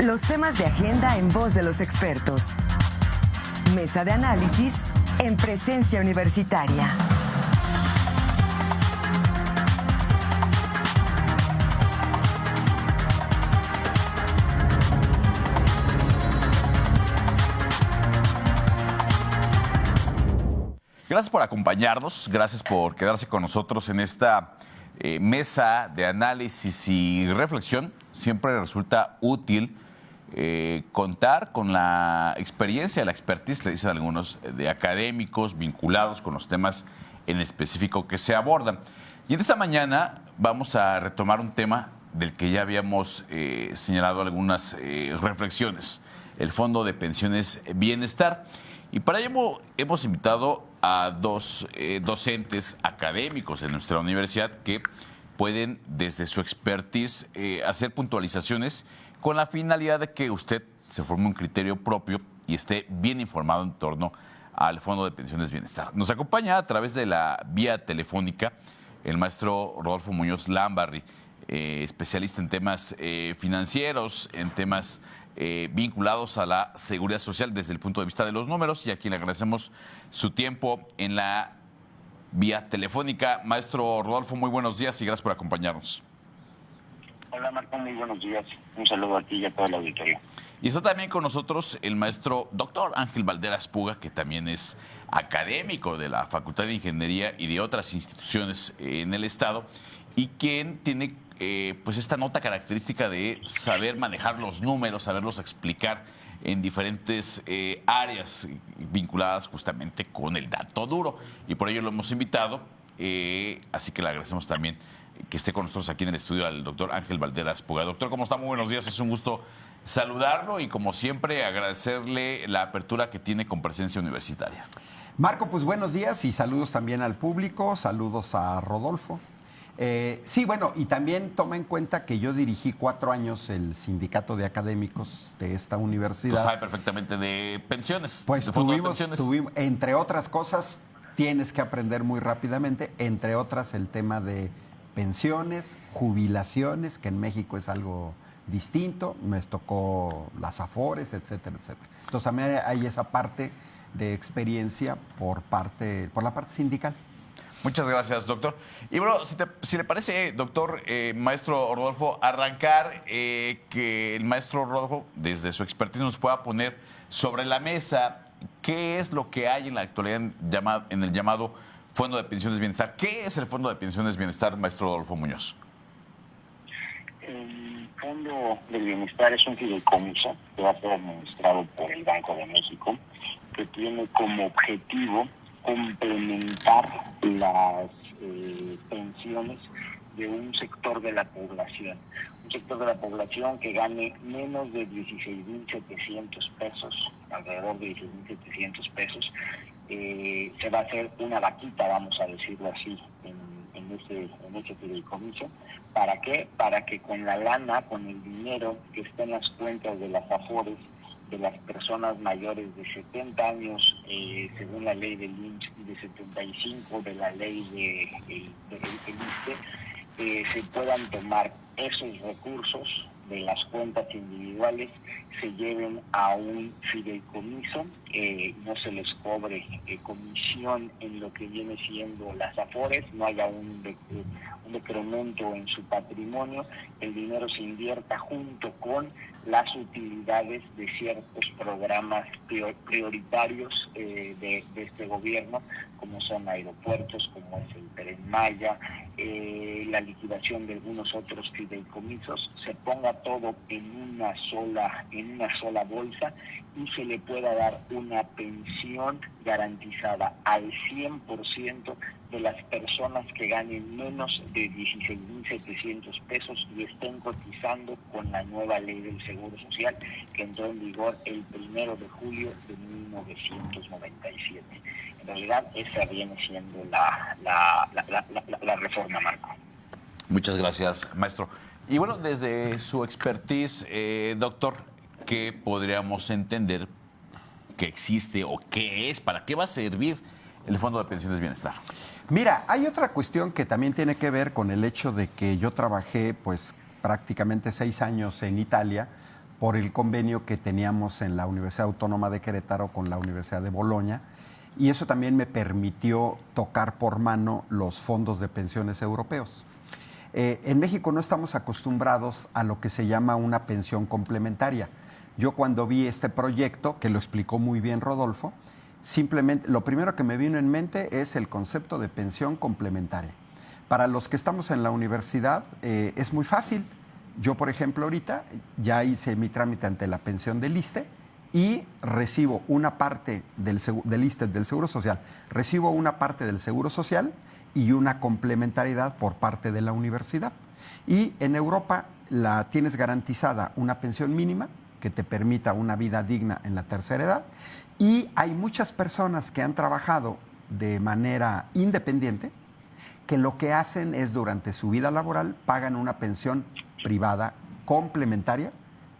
Los temas de agenda en voz de los expertos. Mesa de análisis en presencia universitaria. Gracias por acompañarnos, gracias por quedarse con nosotros en esta mesa de análisis y reflexión. Siempre resulta útil contar con la experiencia, la expertise, le dicen algunos, de académicos vinculados con los temas en específico que se abordan. Y en esta mañana vamos a retomar un tema del que ya habíamos señalado algunas reflexiones, el Fondo de Pensiones Bienestar. Y para ello hemos invitado a dos docentes académicos en nuestra universidad que pueden, desde su expertise, hacer puntualizaciones con la finalidad de que usted se forme un criterio propio y esté bien informado en torno al Fondo de Pensiones Bienestar. Nos acompaña a través de la vía telefónica el maestro Rodolfo Muñoz Lambarri, especialista en temas financieros, en temas vinculados a la seguridad social desde el punto de vista de los números, y a quien le agradecemos su tiempo en la vía telefónica. Maestro Rodolfo, muy buenos días y gracias por acompañarnos. Hola Marco, muy buenos días. Un saludo a ti y a toda la auditoría. Y está también con nosotros el maestro doctor Ángel Valderas Puga, que también es académico de la Facultad de Ingeniería y de otras instituciones en el Estado, y quien tiene pues esta nota característica de saber manejar los números, saberlos explicar en diferentes áreas vinculadas justamente con el dato duro. Y por ello lo hemos invitado, así que le agradecemos también que esté con nosotros aquí en el estudio al doctor Ángel Valderas Puga. Doctor, ¿cómo está? Muy buenos días, es un gusto saludarlo y, como siempre, agradecerle la apertura que tiene con Presencia Universitaria. Marco, pues buenos días y saludos también al público, saludos a Rodolfo. Sí, bueno, y también toma en cuenta que yo dirigí 4 años el sindicato de académicos de esta universidad. Tú sabes perfectamente de pensiones. Pues de fondo de pensiones. tuvimos, entre otras cosas, tienes que aprender muy rápidamente, entre otras el tema de pensiones, jubilaciones, que en México es algo distinto, me tocó las afores, etcétera, etcétera. Entonces también hay esa parte de experiencia por la parte sindical. Muchas gracias, doctor. Y bueno, si le parece, doctor, maestro Rodolfo, arrancar, que el maestro Rodolfo, desde su expertise, nos pueda poner sobre la mesa qué es lo que hay en la actualidad en el llamado Fondo de Pensiones Bienestar. ¿Qué es el Fondo de Pensiones Bienestar, maestro Rodolfo Muñoz? El Fondo del Bienestar es un fideicomiso que va a ser administrado por el Banco de México, que tiene como objetivo complementar las pensiones de un sector de la población. Un sector de la población que gane menos de 16,700 pesos, alrededor de 16,700 pesos. Se va a hacer una vaquita, vamos a decirlo así, en ese fideicomiso. ¿Para qué? Para que con la lana, con el dinero que está en las cuentas de las afores de las personas mayores de 70 años, según la ley del IMSS, y de 75 de la ley del ISSSTE, se puedan tomar esos recursos de las cuentas individuales, se lleven a un fideicomiso, no se les cobre comisión en lo que viene siendo las afores, no haya un decremento en su patrimonio, el dinero se invierta junto con las utilidades de ciertos programas prioritarios de este gobierno, como son aeropuertos, como es el Tren Maya, la liquidación de algunos otros fideicomisos, se ponga todo en una sola bolsa y se le pueda dar una pensión garantizada al 100% de las personas que ganen menos de 16,700 pesos y estén cotizando con la nueva ley del Seguro Social, que entró en vigor el 1 de julio de 1997. En realidad, esa viene siendo la reforma, Marco. Muchas gracias, maestro. Y bueno, desde su expertise, doctor, ¿qué podríamos entender que existe o qué es, para qué va a servir el Fondo de Pensiones Bienestar? Mira, hay otra cuestión que también tiene que ver con el hecho de que yo trabajé pues prácticamente 6 años en Italia por el convenio que teníamos en la Universidad Autónoma de Querétaro con la Universidad de Bolonia, y eso también me permitió tocar por mano los fondos de pensiones europeos. En México no estamos acostumbrados a lo que se llama una pensión complementaria. Yo cuando vi este proyecto, que lo explicó muy bien Rodolfo, simplemente lo primero que me vino en mente es el concepto de pensión complementaria. Para los que estamos en la universidad es muy fácil. Yo, por ejemplo, ahorita ya hice mi trámite ante la pensión del ISSSTE y recibo una parte del ISSSTE, del Seguro Social, recibo una parte del Seguro Social y una complementariedad por parte de la universidad. Y en Europa tienes garantizada una pensión mínima que te permita una vida digna en la tercera edad, y hay muchas personas que han trabajado de manera independiente que lo que hacen es durante su vida laboral pagan una pensión privada complementaria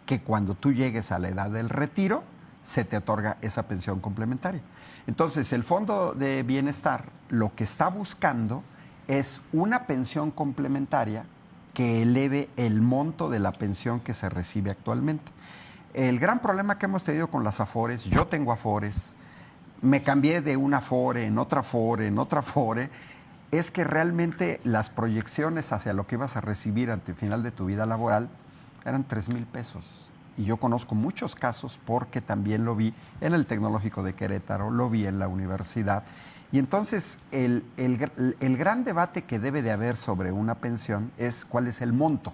que cuando tú llegues a la edad del retiro se te otorga esa pensión complementaria. Entonces, el Fondo de Bienestar lo que está buscando es una pensión complementaria que eleve el monto de la pensión que se recibe actualmente. El gran problema que hemos tenido con las Afores, yo tengo Afores, me cambié de una Afore en otra Afore, en otra Afore, es que realmente las proyecciones hacia lo que ibas a recibir ante el final de tu vida laboral eran 3,000 pesos. Y yo conozco muchos casos porque también lo vi en el Tecnológico de Querétaro, lo vi en la universidad. Y entonces el gran debate que debe de haber sobre una pensión es cuál es el monto.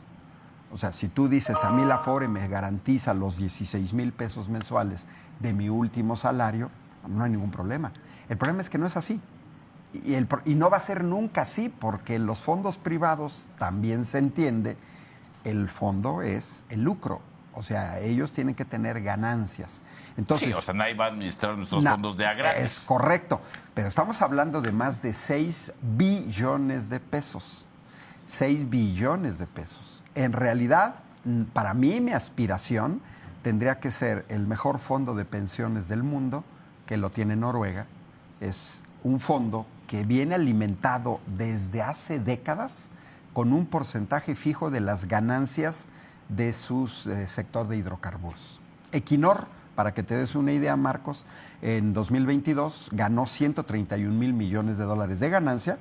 O sea, si tú dices, a mí la Afore me garantiza los 16,000 pesos mensuales de mi último salario, no hay ningún problema. El problema es que no es así. Y no va a ser nunca así, porque en los fondos privados también se entiende, el fondo es el lucro. O sea, ellos tienen que tener ganancias. Entonces, sí, o sea, nadie va a administrar nuestros fondos de a gratis. Es correcto, pero estamos hablando de más de 6 billones de pesos. 6 billones de pesos. En realidad, para mí, mi aspiración tendría que ser el mejor fondo de pensiones del mundo, que lo tiene Noruega. Es un fondo que viene alimentado desde hace décadas con un porcentaje fijo de las ganancias de su sector de hidrocarburos. Equinor, para que te des una idea, Marcos, en 2022 ganó 131,000 millones de dólares de ganancia,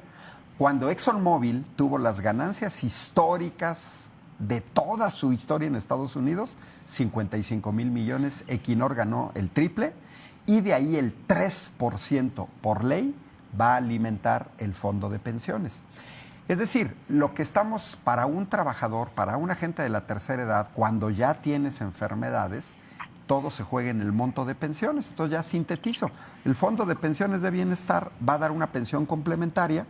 cuando ExxonMobil tuvo las ganancias históricas de toda su historia en Estados Unidos, 55,000 millones. Equinor ganó el triple, y de ahí el 3% por ley va a alimentar el fondo de pensiones. Es decir, lo que estamos para un trabajador, para una gente de la tercera edad, cuando ya tienes enfermedades, todo se juega en el monto de pensiones. Esto ya sintetizo. El Fondo de Pensiones de Bienestar va a dar una pensión complementaria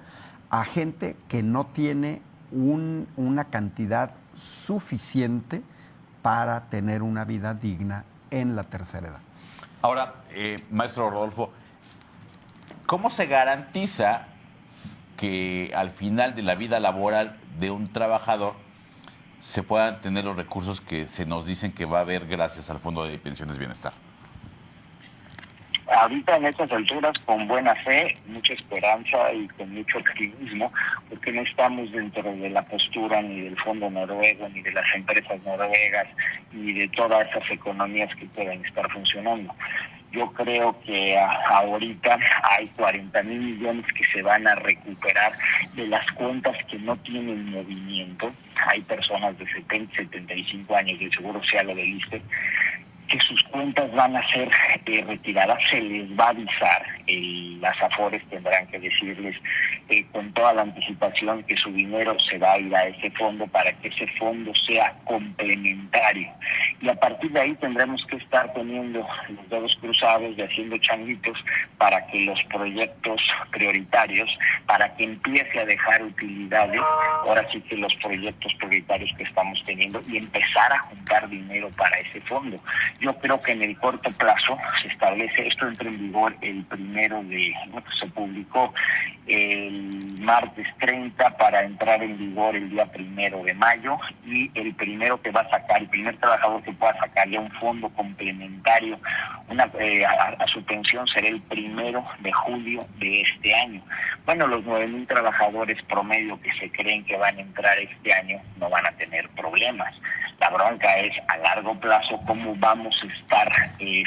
a gente que no tiene una cantidad suficiente para tener una vida digna en la tercera edad. Ahora, maestro Rodolfo, ¿cómo se garantiza que al final de la vida laboral de un trabajador se puedan tener los recursos que se nos dicen que va a haber gracias al Fondo de Pensiones Bienestar? Ahorita en estas alturas, con buena fe, mucha esperanza y con mucho optimismo, porque no estamos dentro de la postura ni del fondo noruego, ni de las empresas noruegas, ni de todas esas economías que puedan estar funcionando. Yo creo que ahorita hay 40,000 millones que se van a recuperar de las cuentas que no tienen movimiento. Hay personas de 70, 75 años del Seguro Social o del ISSSTE que sus cuentas van a ser retiradas, se les va a avisar, las Afores tendrán que decirles con toda la anticipación que su dinero se va a ir a ese fondo para que ese fondo sea complementario. Y a partir de ahí tendremos que estar poniendo los dedos cruzados y haciendo changuitos para que los proyectos prioritarios, para que empiece a dejar utilidades, ahora sí que los proyectos prioritarios que estamos teniendo, y empezar a juntar dinero para ese fondo. Yo creo que en el corto plazo se establece, esto entra en vigor el primero de, se publicó el martes 30 para entrar en vigor el día 1 de mayo, y el primero que va a sacar, el primer trabajador que pueda sacar ya un fondo complementario a su pensión será el 1 de julio de este año. Bueno, los 9,000 trabajadores promedio que se creen que van a entrar este año no van a tener problemas. La bronca es a largo plazo cómo vamos a estar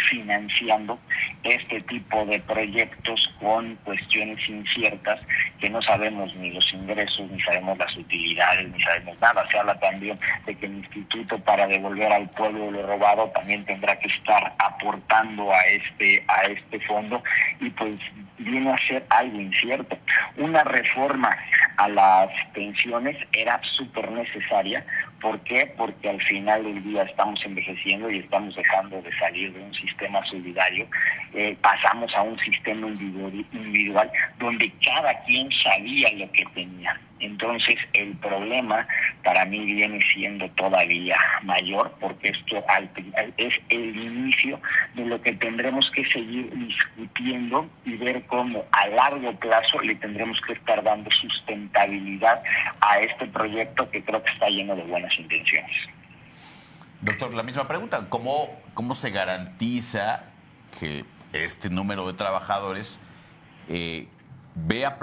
financiando este tipo de proyectos con cuestiones inciertas que no sabemos ni los ingresos, ni sabemos las utilidades, ni sabemos nada. Se habla también de que el Instituto para devolver al pueblo lo robado también tendrá que estar aportando a este fondo, y pues viene a ser algo incierto. Una reforma a las pensiones era súper necesaria. ¿Por qué? Porque al final del día estamos envejeciendo y estamos dejando de salir de un sistema solidario. Pasamos a un sistema individual donde cada quien sabía lo que tenía. Entonces el problema para mí viene siendo todavía mayor, porque esto es el inicio de lo que tendremos que seguir discutiendo y ver cómo a largo plazo le tendremos que estar dando sustentabilidad a este proyecto que creo que está lleno de buenas intenciones. Doctor, la misma pregunta. ¿Cómo se garantiza que este número de trabajadores vea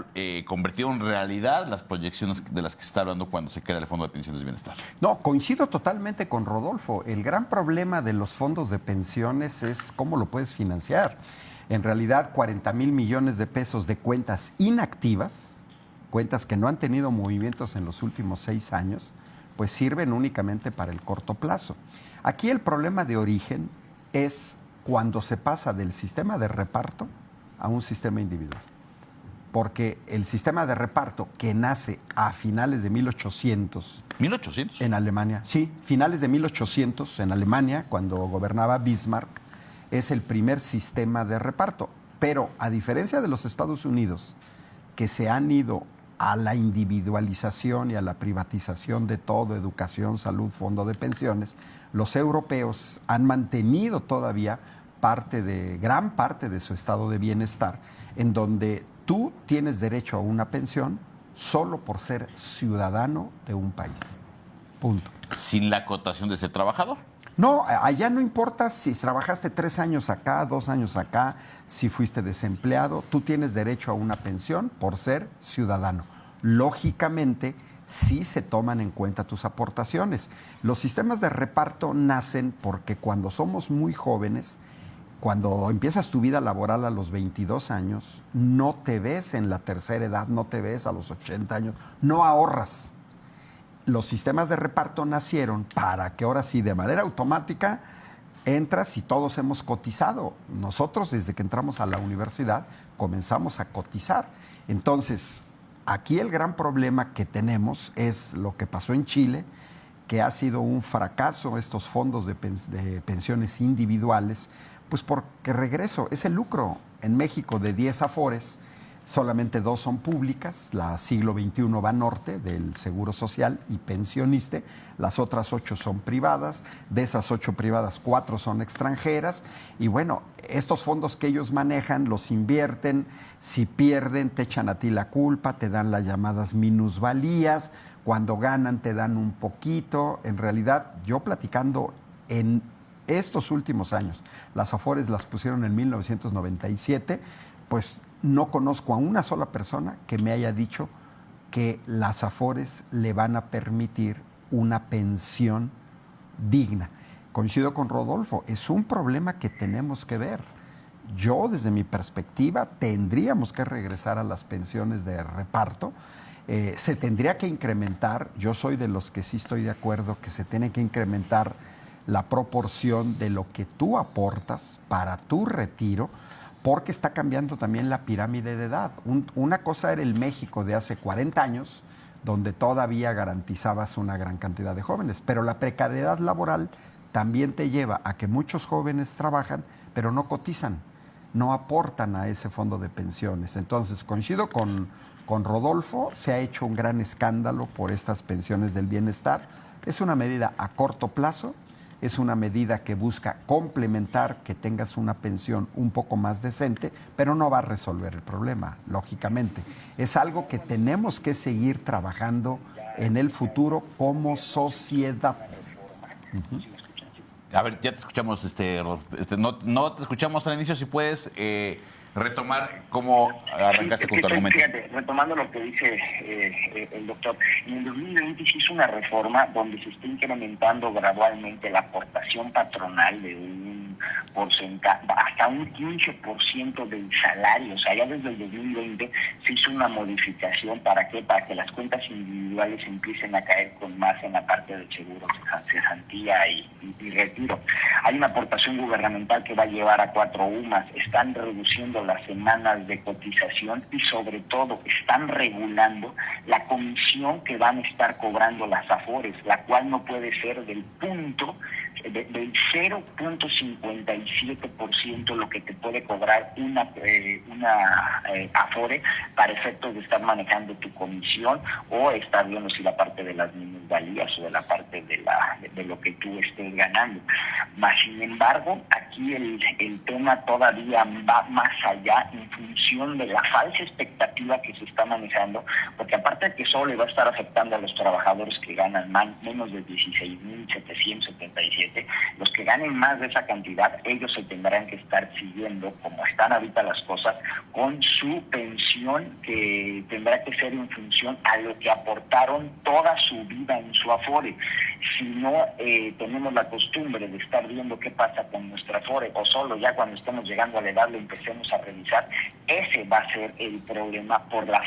convertido en realidad las proyecciones de las que se está hablando cuando se crea el Fondo de Pensiones de Bienestar? No, coincido totalmente con Rodolfo. El gran problema de los fondos de pensiones es cómo lo puedes financiar. En realidad, 40,000 millones de pesos de cuentas inactivas, cuentas que no han tenido movimientos en los últimos 6 años, pues sirven únicamente para el corto plazo. Aquí el problema de origen es cuando se pasa del sistema de reparto a un sistema individual. Porque el sistema de reparto que nace a finales de 1800... ¿1800? En Alemania, sí, finales de 1800 en Alemania, cuando gobernaba Bismarck, es el primer sistema de reparto. Pero a diferencia de los Estados Unidos, que se han ido a la individualización y a la privatización de todo, educación, salud, fondo de pensiones, los europeos han mantenido todavía gran parte de su estado de bienestar, en donde tú tienes derecho a una pensión solo por ser ciudadano de un país. Punto. Sin la acotación de ese trabajador. No, allá no importa si trabajaste 3 años acá, 2 años acá, si fuiste desempleado, tú tienes derecho a una pensión por ser ciudadano. Lógicamente, sí se toman en cuenta tus aportaciones. Los sistemas de reparto nacen porque cuando somos muy jóvenes, cuando empiezas tu vida laboral a los 22 años, no te ves en la tercera edad, no te ves a los 80 años, no ahorras. Los sistemas de reparto nacieron para que ahora sí, de manera automática, entras y todos hemos cotizado. Nosotros, desde que entramos a la universidad, comenzamos a cotizar. Entonces, aquí el gran problema que tenemos es lo que pasó en Chile, que ha sido un fracaso estos fondos de pensiones individuales, pues porque regreso, es el lucro. En México, de 10 afores, solamente 2 son públicas, la Siglo XXI Banorte del Seguro Social y Pensioniste, las otras 8 son privadas, de esas 8 privadas 4 son extranjeras, y bueno, estos fondos que ellos manejan los invierten, si pierden te echan a ti la culpa, te dan las llamadas minusvalías, cuando ganan te dan un poquito. En realidad, yo platicando en estos últimos años, las afores las pusieron en 1997, pues no conozco a una sola persona que me haya dicho que las afores le van a permitir una pensión digna. Coincido con Rodolfo, es un problema que tenemos que ver. Yo, desde mi perspectiva, tendríamos que regresar a las pensiones de reparto. Se tendría que incrementar, yo soy de los que sí estoy de acuerdo que se tiene que incrementar la proporción de lo que tú aportas para tu retiro, porque está cambiando también la pirámide de edad. Una cosa era el México de hace 40 años, donde todavía garantizabas una gran cantidad de jóvenes, pero la precariedad laboral también te lleva a que muchos jóvenes trabajan, pero no cotizan, no aportan a ese fondo de pensiones. Entonces, coincido con Rodolfo, se ha hecho un gran escándalo por estas pensiones del bienestar. Es una medida a corto plazo, es una medida que busca complementar que tengas una pensión un poco más decente, pero no va a resolver el problema, lógicamente. Es algo que tenemos que seguir trabajando en el futuro como sociedad. A ver, ya te escuchamos, no te escuchamos al inicio, si puedes retomar cómo arrancaste con tu argumento. Fíjate, retomando lo que dice el doctor, en el 2020 se hizo una reforma donde se está incrementando gradualmente la aportación patronal de un porcentaje, hasta un 15% del salario. O sea, ya desde el 2020 se hizo una modificación para que las cuentas individuales empiecen a caer con más en la parte del seguro, cesantía y retiro. Hay una aportación gubernamental que va a llevar a 4 UMAS, están reduciendo las semanas de cotización y sobre todo están regulando la comisión que van a estar cobrando las AFORES, la cual no puede ser del 0.57% lo que te puede cobrar una AFORE para efectos de estar manejando tu comisión o estar viendo si la parte de las minusvalías o de la parte de lo que tú estés ganando. Mas, sin embargo, aquí el tema todavía va más allá en función de la falsa expectativa que se está manejando, porque aparte de que solo le va a estar afectando a los trabajadores que ganan menos de 16,777, los que ganen más de esa cantidad, ellos se tendrán que estar siguiendo, como están ahorita las cosas, con su pensión, que tendrá que ser en función a lo que aportaron toda su vida en su AFORE. Si no tenemos la costumbre de estar viendo qué pasa con nuestra AFORE, o solo ya cuando estemos llegando a la edad lo empecemos a revisar, ese va a ser el problema por la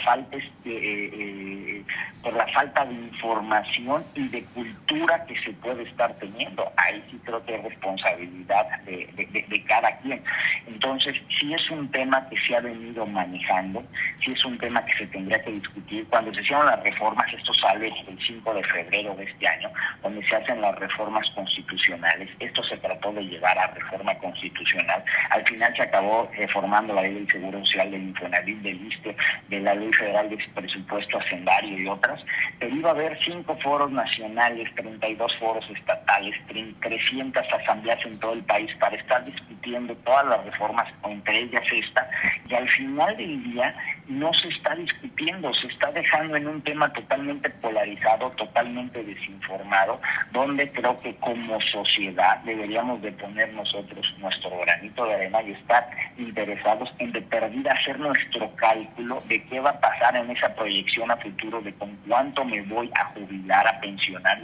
falta de información y de cultura que se puede estar teniendo. Ahí sí creo que es responsabilidad de cada quien. Entonces, sí es un tema que se ha venido manejando, sí es un tema que se tendría que discutir. Cuando se hicieron las reformas, esto sale el 5 de febrero de este año, donde se hacen las reformas constitucionales. Esto se trató de llevar a reforma constitucional. Al final se acabó reformando la ley del Seguro Social, del Infonavit, del ISSSTE, de la Ley Federal de Presupuesto Hacendario y otras, pero iba a haber 5 foros nacionales, 32 foros estatales, 300 asambleas en todo el país para estar discutiendo todas las reformas, entre ellas esta, y al final del día no se está discutiendo, se está dejando en un tema totalmente polarizado, totalmente desinformado, donde creo que como sociedad deberíamos de poner nosotros nuestro granito de arena y estar interesados en de perdida hacer nuestro cálculo de qué va a pasar en esa proyección a futuro, de con cuánto me voy a jubilar, a pensionar,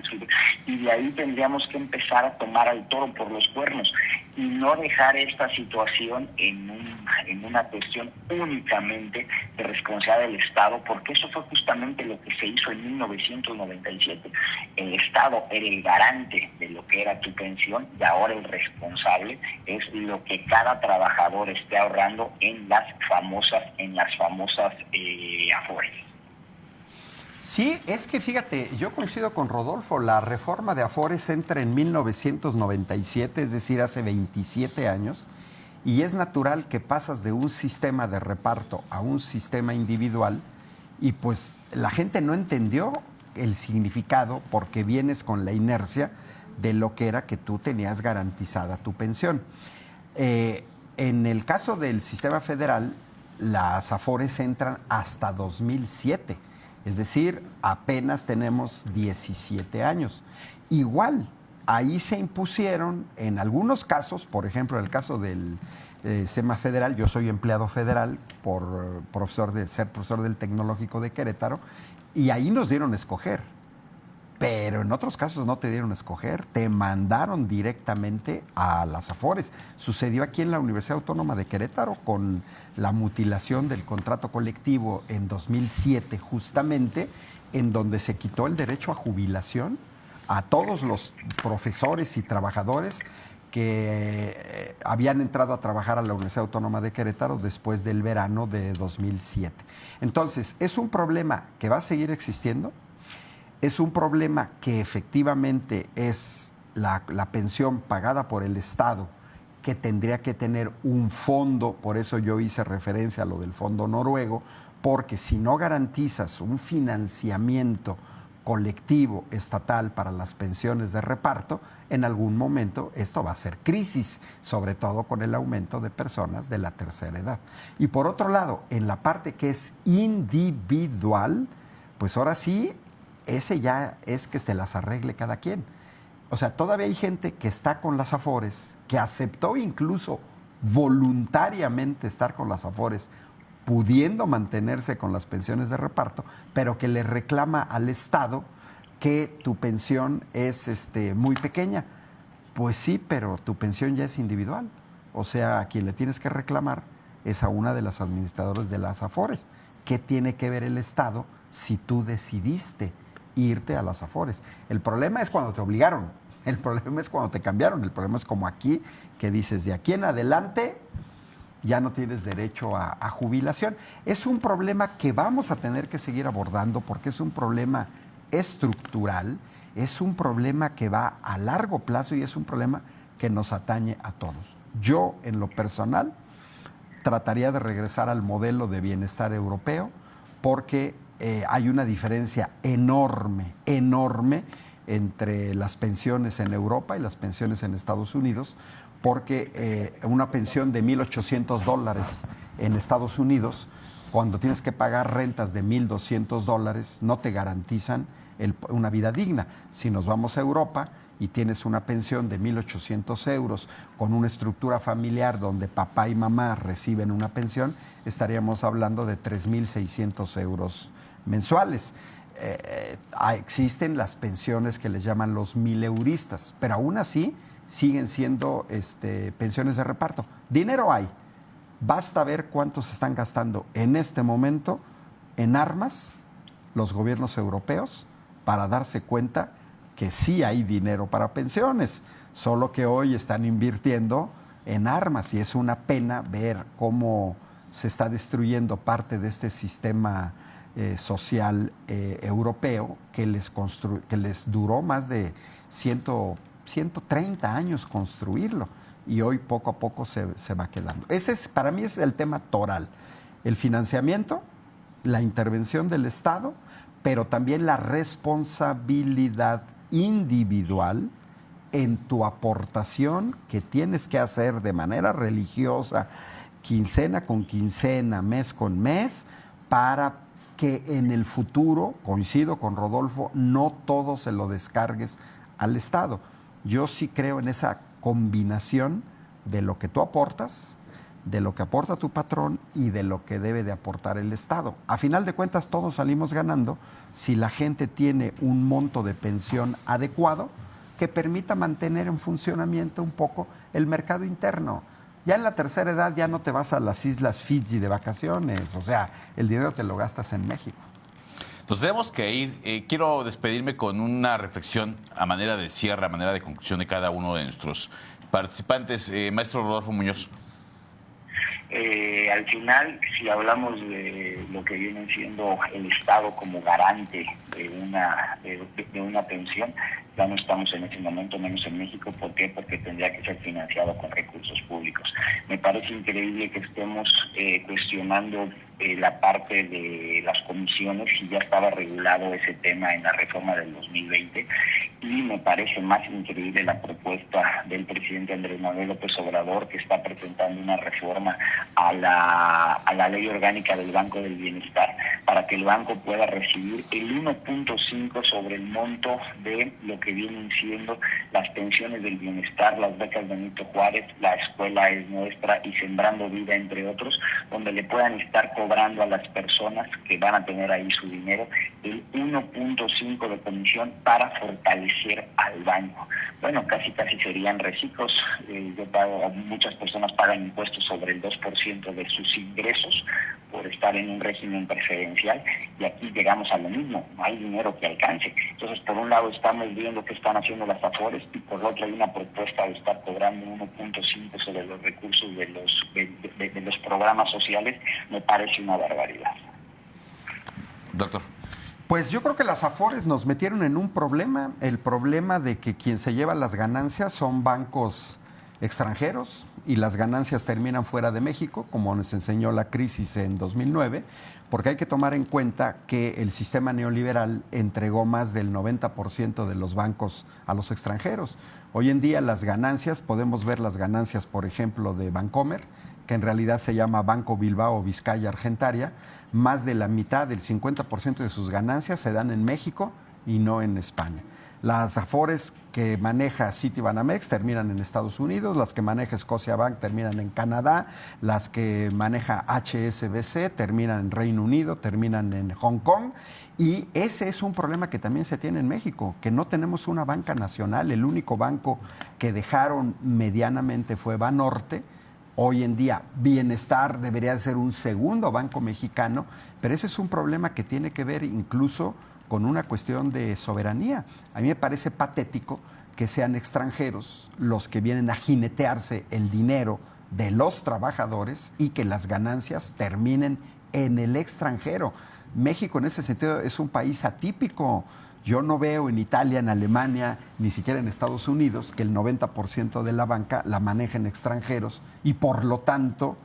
y de ahí tendríamos que empezar a tomar al toro por los cuernos y no dejar esta situación en una cuestión únicamente de responsabilidad del Estado, porque eso fue justamente lo que se hizo en 1997. El Estado era el garante de lo que era tu pensión y ahora el responsable es lo que cada trabajador esté ahorrando en las famosas AFORES. Sí, es que fíjate, yo coincido con Rodolfo, la reforma de AFORES entra en 1997, es decir, hace 27 años, y es natural que pasas de un sistema de reparto a un sistema individual y pues la gente no entendió el significado porque vienes con la inercia de lo que era que tú tenías garantizada tu pensión. En el caso del sistema federal, las AFORES entran hasta 2007. Es decir, apenas tenemos 17 años. Igual, ahí se impusieron, en algunos casos, por ejemplo, en el caso del SEMA federal, yo soy empleado federal por ser profesor del Tecnológico de Querétaro, y ahí nos dieron a escoger. Pero en otros casos no te dieron a escoger, te mandaron directamente a las AFORES. Sucedió aquí en la Universidad Autónoma de Querétaro con la mutilación del contrato colectivo en 2007, justamente, en donde se quitó el derecho a jubilación a todos los profesores y trabajadores que habían entrado a trabajar a la Universidad Autónoma de Querétaro después del verano de 2007. Entonces, es un problema que va a seguir existiendo. Es un problema que efectivamente es la pensión pagada por el Estado, que tendría que tener un fondo, por eso yo hice referencia a lo del fondo noruego, porque si no garantizas un financiamiento colectivo estatal para las pensiones de reparto, en algún momento esto va a ser crisis, sobre todo con el aumento de personas de la tercera edad. Y por otro lado, en la parte que es individual, pues ahora sí, ese ya es que se las arregle cada quien. O sea, todavía hay gente que está con las AFORES, que aceptó incluso voluntariamente estar con las Afores, pudiendo mantenerse con las pensiones de reparto, pero que le reclama al Estado que tu pensión es muy pequeña. Pues sí, pero tu pensión ya es individual. O sea, a quien le tienes que reclamar es a una de las administradoras de las Afores. ¿Qué tiene que ver el Estado si tú decidiste irte a las Afores? El problema es cuando te obligaron, el problema es cuando te cambiaron, el problema es como aquí, que dices, de aquí en adelante ya no tienes derecho a jubilación. Es un problema que vamos a tener que seguir abordando porque es un problema estructural, es un problema que va a largo plazo y es un problema que nos atañe a todos. Yo, en lo personal, trataría de regresar al modelo de bienestar europeo porque hay una diferencia enorme entre las pensiones en Europa y las pensiones en Estados Unidos, porque una pensión de $1,800 en Estados Unidos, cuando tienes que pagar rentas de $1,200, no te garantizan una vida digna. Si nos vamos a Europa y tienes una pensión de 1,800 euros con una estructura familiar donde papá y mamá reciben una pensión, estaríamos hablando de 3,600 euros mensuales. Existen las pensiones que les llaman los mileuristas, pero aún así siguen siendo pensiones de reparto. Dinero hay. Basta ver cuánto se están gastando en este momento en armas los gobiernos europeos para darse cuenta que sí hay dinero para pensiones, solo que hoy están invirtiendo en armas y es una pena ver cómo se está destruyendo parte de este sistema social europeo que les duró más de 130 años construirlo y hoy poco a poco se va quedando. Para mí es el tema toral, el financiamiento, la intervención del Estado, pero también la responsabilidad individual en tu aportación que tienes que hacer de manera religiosa, quincena con quincena, mes con mes, para que en el futuro, coincido con Rodolfo, no todo se lo descargues al Estado. Yo sí creo en esa combinación de lo que tú aportas, de lo que aporta tu patrón y de lo que debe de aportar el Estado. A final de cuentas, todos salimos ganando si la gente tiene un monto de pensión adecuado que permita mantener en funcionamiento un poco el mercado interno. Ya en la tercera edad ya no te vas a las islas Fiji de vacaciones, o sea, el dinero te lo gastas en México. Nos tenemos que ir. Quiero despedirme con una reflexión a manera de cierre, a manera de conclusión de cada uno de nuestros participantes. Maestro Rodolfo Muñoz. Al final, si hablamos de lo que viene siendo el Estado como garante de una pensión, ya no estamos en ese momento, menos en México. ¿Por qué? Porque tendría que ser financiado con recursos públicos. Me parece increíble que estemos cuestionando la parte de las comisiones, y ya estaba regulado ese tema en la reforma del 2020, y me parece más increíble la propuesta del presidente Andrés Manuel López Obrador, que está presentando una reforma a la ley orgánica del Banco del Bienestar, para que el banco pueda recibir el 1.5 sobre el monto de lo que vienen siendo las pensiones del bienestar, las becas Benito Juárez, la escuela es nuestra y Sembrando Vida, entre otros, donde le puedan estar cobrando a las personas que van a tener ahí su dinero el 1.5 de comisión para fortalecer al banco. Bueno, casi serían reciclos. Muchas personas pagan impuestos sobre el 2% de sus ingresos por estar en un régimen preferencial, y aquí llegamos a lo mismo, no hay dinero que alcance. Entonces, por un lado estamos viendo qué están haciendo las Afores, y por otro hay una propuesta de estar cobrando 1.5 sobre los recursos de los programas sociales. Me parece una barbaridad. Doctor. Pues yo creo que las Afores nos metieron en un problema, el problema de que quien se lleva las ganancias son bancos extranjeros y las ganancias terminan fuera de México, como nos enseñó la crisis en 2009, porque hay que tomar en cuenta que el sistema neoliberal entregó más del 90% de los bancos a los extranjeros. Hoy en día las ganancias, podemos ver las ganancias, por ejemplo, de Bancomer, que en realidad se llama Banco Bilbao Vizcaya Argentaria, más de la mitad, del 50% de sus ganancias se dan en México y no en España. Las Afores que maneja Citibanamex terminan en Estados Unidos, las que maneja Scotiabank terminan en Canadá, las que maneja HSBC terminan en Reino Unido, terminan en Hong Kong. Y ese es un problema que también se tiene en México, que no tenemos una banca nacional. El único banco que dejaron medianamente fue Banorte. Hoy en día, Bienestar debería de ser un segundo banco mexicano, pero ese es un problema que tiene que ver incluso con una cuestión de soberanía. A mí me parece patético que sean extranjeros los que vienen a jinetearse el dinero de los trabajadores y que las ganancias terminen en el extranjero. México en ese sentido es un país atípico. Yo no veo en Italia, en Alemania, ni siquiera en Estados Unidos, que el 90% de la banca la manejen extranjeros y por lo tanto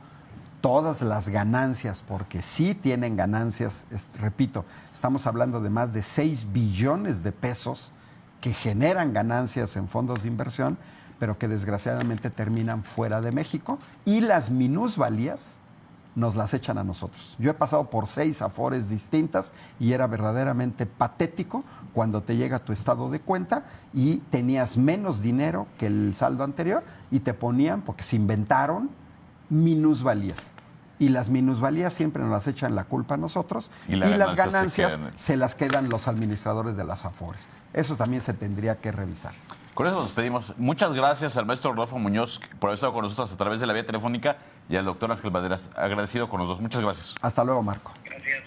todas las ganancias, porque sí tienen ganancias, repito, estamos hablando de más de 6 billones de pesos que generan ganancias en fondos de inversión, pero que desgraciadamente terminan fuera de México y las minusvalías nos las echan a nosotros. Yo he pasado por 6 Afores distintas y era verdaderamente patético cuando te llega tu estado de cuenta y tenías menos dinero que el saldo anterior y te ponían, porque se inventaron, minusvalías. Y las minusvalías siempre nos las echan la culpa a nosotros y las ganancias se las quedan los administradores de las Afores. Eso también se tendría que revisar. Con eso nos despedimos. Muchas gracias al maestro Rodolfo Muñoz por haber estado con nosotros a través de la vía telefónica y al doctor Ángel Valderas, agradecido con los dos. Muchas gracias. Hasta luego, Marco. Gracias.